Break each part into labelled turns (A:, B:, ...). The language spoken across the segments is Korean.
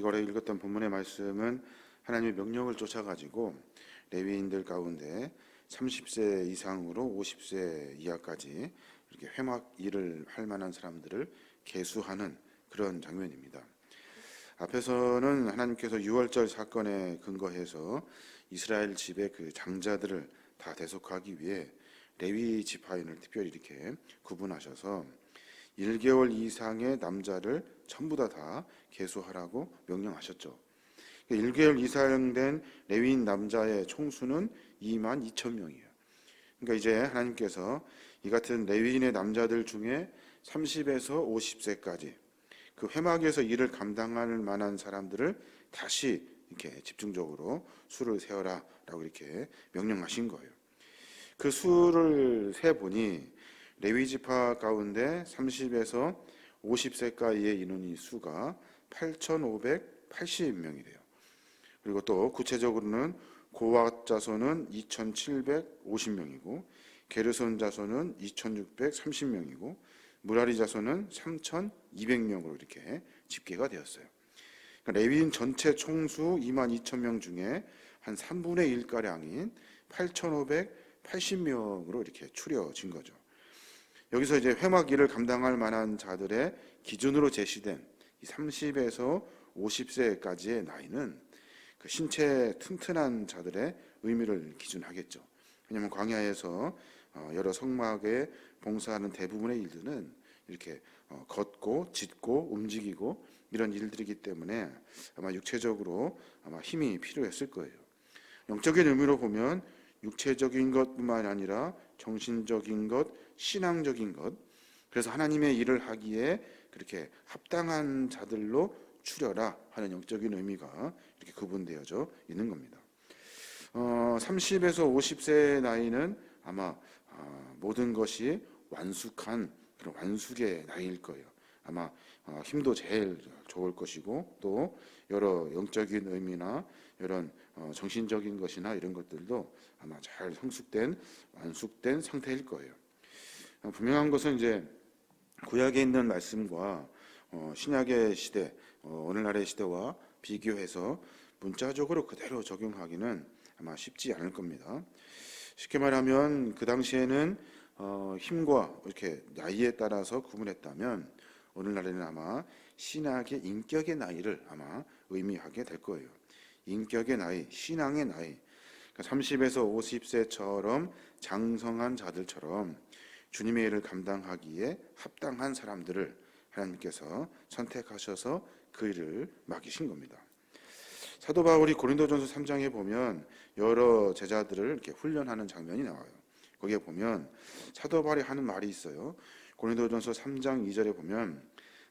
A: 이거를 읽었던 본문의 말씀은 하나님의 명령을 쫓아가지고 레위인들 가운데 30세 이상으로 50세 이하까지 이렇게 회막 일을 할 만한 사람들을 계수하는 그런 장면입니다. 앞에서는 하나님께서 유월절 사건에 근거해서 이스라엘 집의 그 장자들을 다 대속하기 위해 레위 지파인을 특별히 이렇게 구분하셔서 1개월 이상의 남자를 전부 다 계수하라고 명령하셨죠. 1개월 이상 된 레위인 남자의 총수는 2만 2천 명이에요. 그러니까 이제 하나님께서 이 같은 레위인의 남자들 중에 30에서 50세까지 그 회막에서 일을 감당할 만한 사람들을 다시 이렇게 집중적으로 수를 세어라라고 이렇게 명령하신 거예요. 그 수를 세 보니 레위 지파 가운데 30에서 50세까지의 인원이 수가 8,580명이 돼요. 그리고 또 구체적으로는 고핫 자손은 2,750명이고 게르손 자손은 2,630명이고 무라리 자손은 3,200명으로 이렇게 집계가 되었어요. 그러니까 레위인 전체 총수 2만 2천 명 중에 한 3분의 1가량인 8,580명으로 이렇게 추려진 거죠. 여기서 이제 회막 일을 감당할 만한 자들의 기준으로 제시된 30에서 50세까지의 나이는 그 신체 튼튼한 자들의 의미를 기준하겠죠. 왜냐하면 광야에서 여러 성막에 봉사하는 대부분의 일들은 이렇게 걷고 짖고 움직이고 이런 일들이기 때문에 아마 육체적으로 아마 힘이 필요했을 거예요. 영적인 의미로 보면 육체적인 것뿐만 아니라 정신적인 것, 신앙적인 것, 그래서 하나님의 일을 하기에 그렇게 합당한 자들로 추려라 하는 영적인 의미가 이렇게 구분되어져 있는 겁니다. 30에서 50세의 나이는 아마 모든 것이 완숙한 그런 완숙의 나이일 거예요. 아마 힘도 제일 좋을 것이고 또 여러 영적인 의미나 이런 정신적인 것이나 이런 것들도 아마 잘 성숙된 완숙된 상태일 거예요. 분명한 것은 이제 구약에 있는 말씀과 신약의 시대, 오늘날의 시대와 비교해서 문자적으로 그대로 적용하기는 아마 쉽지 않을 겁니다. 쉽게 말하면 그 당시에는 힘과 이렇게 나이에 따라서 구분했다면 오늘날에는 아마 신학의 인격의 나이를 아마 의미하게 될 거예요. 인격의 나이, 신앙의 나이. 30에서 50세처럼 장성한 자들처럼 주님의 일을 감당하기에 합당한 사람들을 하나님께서 선택하셔서 그 일을 맡기신 겁니다. 사도 바울이 고린도전서 3장에 보면 여러 제자들을 이렇게 훈련하는 장면이 나와요. 거기에 보면 사도 바울이 하는 말이 있어요. 고린도전서 3장 2절에 보면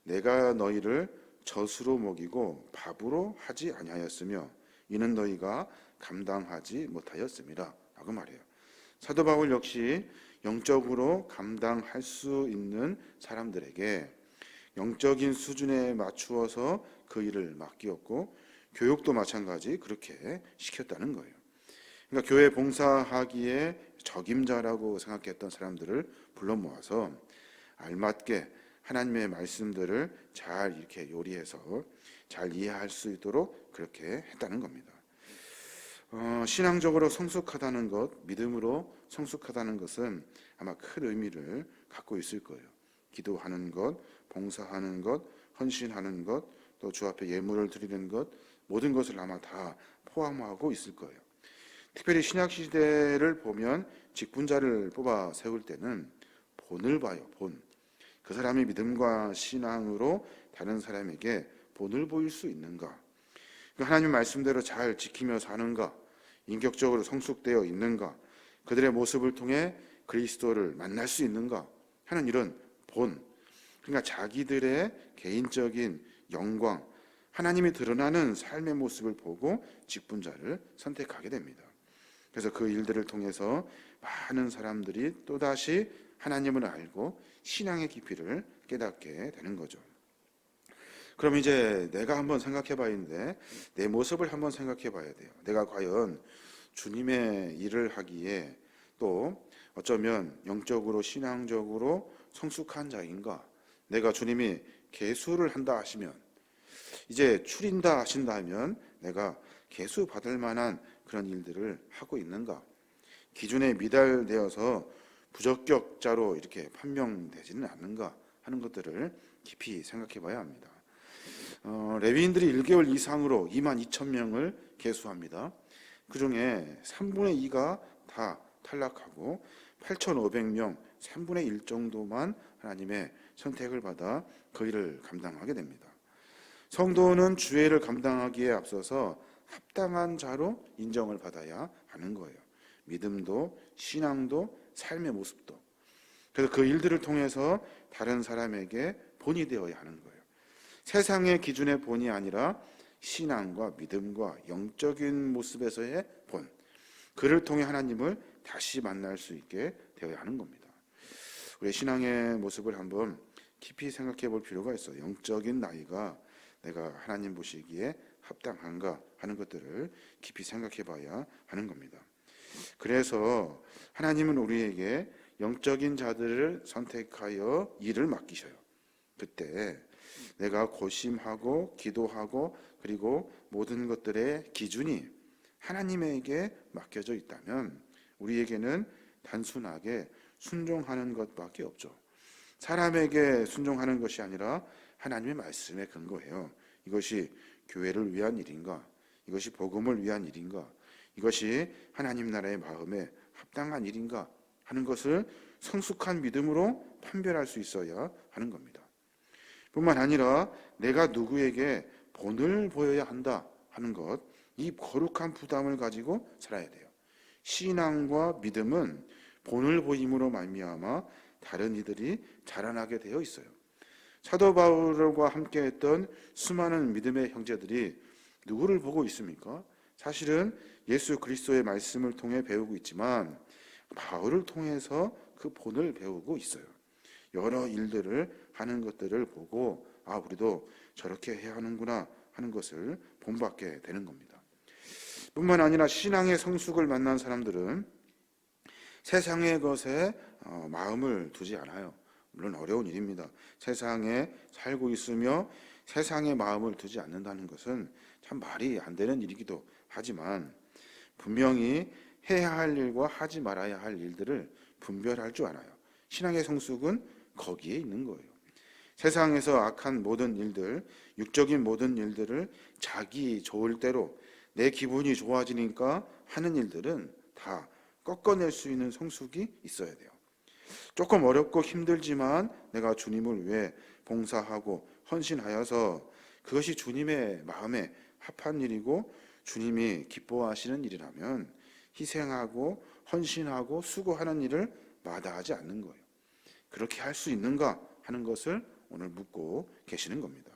A: 내가 너희를 젖으로 먹이고 밥으로 하지 아니하였으며 이는 너희가 감당하지 못하였음이라 라고 말해요. 사도 바울 역시 영적으로 감당할 수 있는 사람들에게 영적인 수준에 맞추어서 그 일을 맡기었고 교육도 마찬가지 그렇게 시켰다는 거예요. 그러니까 교회 봉사하기에 적임자라고 생각했던 사람들을 불러 모아서 알맞게 하나님의 말씀들을 잘 이렇게 요리해서 잘 이해할 수 있도록 그렇게 했다는 겁니다. 신앙적으로 성숙하다는 것, 믿음으로 성숙하다는 것은 아마 큰 의미를 갖고 있을 거예요. 기도하는 것, 봉사하는 것, 헌신하는 것, 또 주 앞에 예물을 드리는 것, 모든 것을 아마 다 포함하고 있을 거예요. 특별히 신약 시대를 보면 직분자를 뽑아 세울 때는 본을 봐요. 본. 그 사람이 믿음과 신앙으로 다른 사람에게 본을 보일 수 있는가? 하나님 말씀대로 잘 지키며 사는가? 인격적으로 성숙되어 있는가? 그들의 모습을 통해 그리스도를 만날 수 있는가? 하는 이런 본. 그러니까 자기들의 개인적인 영광, 하나님이 드러나는 삶의 모습을 보고 직분자를 선택하게 됩니다. 그래서 그 일들을 통해서 많은 사람들이 또다시 하나님을 알고 신앙의 깊이를 깨닫게 되는 거죠. 그럼 이제 내가 한번 생각해 봐야겠는데 내 모습을 한번 생각해 봐야 돼요. 내가 과연 주님의 일을 하기에 또 어쩌면 영적으로 신앙적으로 성숙한 자인가? 내가 주님이 계수를 한다 하시면 이제 추린다 하신다 하면 내가 계수 받을 만한 그런 일들을 하고 있는가? 기준에 미달되어서 부적격자로 이렇게 판명되지는 않는가 하는 것들을 깊이 생각해 봐야 합니다. 레위인들이 1개월 이상으로 22,000명을 계수합니다. 그 중에 3분의 2가 다 탈락하고 8,500명, 3분의 1 정도만 하나님의 선택을 받아 그 일을 감당하게 됩니다. 성도는 주의를 감당하기에 앞서서 합당한 자로 인정을 받아야 하는 거예요. 믿음도 신앙도 삶의 모습도. 그래서 그 일들을 통해서 다른 사람에게 본이 되어야 하는 거예요. 세상의 기준의 본이 아니라 신앙과 믿음과 영적인 모습에서의 본. 그를 통해 하나님을 다시 만날 수 있게 되어야 하는 겁니다. 우리 신앙의 모습을 한번 깊이 생각해 볼 필요가 있어요. 영적인 나이가 내가 하나님 보시기에 합당한가 하는 것들을 깊이 생각해 봐야 하는 겁니다. 그래서 하나님은 우리에게 영적인 자들을 선택하여 일을 맡기셔요. 그때 내가 고심하고 기도하고 그리고 모든 것들의 기준이 하나님에게 맡겨져 있다면 우리에게는 단순하게 순종하는 것밖에 없죠. 사람에게 순종하는 것이 아니라 하나님의 말씀에 근거해요. 이것이 교회를 위한 일인가? 이것이 복음을 위한 일인가? 이것이 하나님 나라의 마음에 합당한 일인가? 하는 것을 성숙한 믿음으로 판별할 수 있어야 하는 겁니다. 뿐만 아니라 내가 누구에게 본을 보여야 한다 하는 것, 이 거룩한 부담을 가지고 살아야 돼요. 신앙과 믿음은 본을 보임으로 말미암아 다른 이들이 자라나게 되어 있어요. 사도 바울과 함께했던 수많은 믿음의 형제들이 누구를 보고 있습니까? 사실은 예수 그리스도의 말씀을 통해 배우고 있지만 바울을 통해서 그 본을 배우고 있어요. 여러 일들을 하는 것들을 보고 우리도 저렇게 해야 하는구나 하는 것을 본받게 되는 겁니다. 뿐만 아니라 신앙의 성숙을 만난 사람들은 세상의 것에 마음을 두지 않아요. 물론 어려운 일입니다. 세상에 살고 있으며 세상에 마음을 두지 않는다는 것은 참 말이 안 되는 일이기도 하지만 분명히 해야 할 일과 하지 말아야 할 일들을 분별할 줄 알아요. 신앙의 성숙은 거기에 있는 거예요. 세상에서 악한 모든 일들, 육적인 모든 일들을 자기 좋을 대로 내 기분이 좋아지니까 하는 일들은 다 꺾어낼 수 있는 성숙이 있어야 돼요. 조금 어렵고 힘들지만 내가 주님을 위해 봉사하고 헌신하여서 그것이 주님의 마음에 합한 일이고 주님이 기뻐하시는 일이라면 희생하고 헌신하고 수고하는 일을 마다하지 않는 거예요. 그렇게 할 수 있는가 하는 것을 오늘 묻고 계시는 겁니다.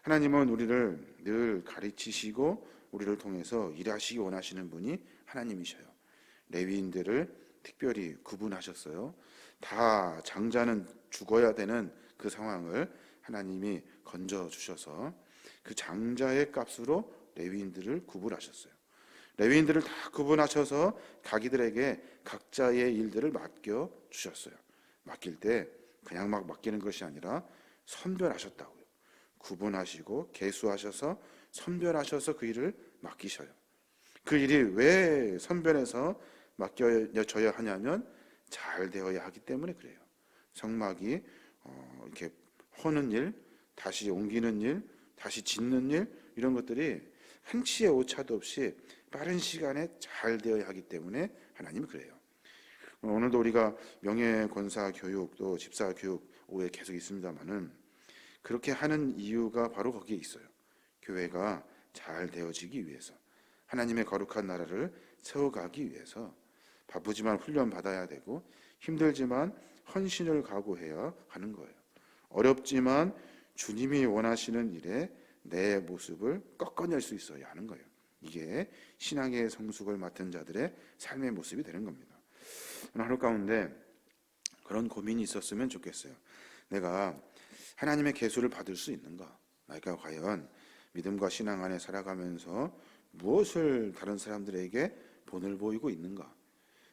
A: 하나님은 우리를 늘 가르치시고 우리를 통해서 일하시기 원하시는 분이 하나님이셔요. 레위인들을 특별히 구분하셨어요. 다 장자는 죽어야 되는 그 상황을 하나님이 건져주셔서 그 장자의 값으로 레위인들을 구분하셨어요. 레위인들을 다 구분하셔서 자기들에게 각자의 일들을 맡겨주셨어요. 맡길 때 그냥 막 맡기는 것이 아니라 선별하셨다고요. 구분하시고 계수하셔서 선별하셔서 그 일을 맡기셔요. 그 일이 왜 선별해서 맡겨져야 하냐면 잘 되어야 하기 때문에 그래요. 성막이 이렇게 허는 일, 다시 옮기는 일, 다시 짓는 일 이런 것들이 한치의 오차도 없이 빠른 시간에 잘 되어야 하기 때문에 하나님이 그래요. 오늘도 우리가 명예권사 교육 또 집사 교육 오해 계속 있습니다만은 그렇게 하는 이유가 바로 거기에 있어요. 교회가 잘 되어지기 위해서 하나님의 거룩한 나라를 세워가기 위해서 바쁘지만 훈련 받아야 되고 힘들지만 헌신을 각오해야 하는 거예요. 어렵지만 주님이 원하시는 일에 내 모습을 꺾어낼 수 있어야 하는 거예요. 이게 신앙의 성숙을 맡은 자들의 삶의 모습이 되는 겁니다. 하루 가운데 그런 고민이 있었으면 좋겠어요. 내가 하나님의 계수를 받을 수 있는가? 내가 과연 믿음과 신앙 안에 살아가면서 무엇을 다른 사람들에게 본을 보이고 있는가?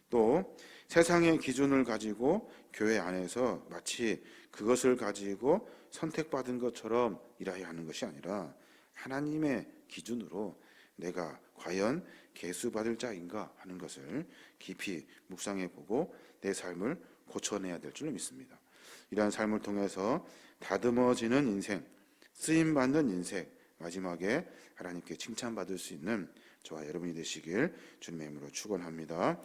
A: 또 세상의 기준을 가지고 교회 안에서 마치 그것을 가지고 선택받은 것처럼 일해야 하는 것이 아니라 하나님의 기준으로 내가 과연 계수받을 자인가 하는 것을 깊이 묵상해 보고 내 삶을 고쳐내야 될 줄 믿습니다. 이러한 삶을 통해서 다듬어지는 인생, 쓰임받는 인생, 마지막에 하나님께 칭찬받을 수 있는 저와 여러분이 되시길 주님의 이름으로 축원합니다.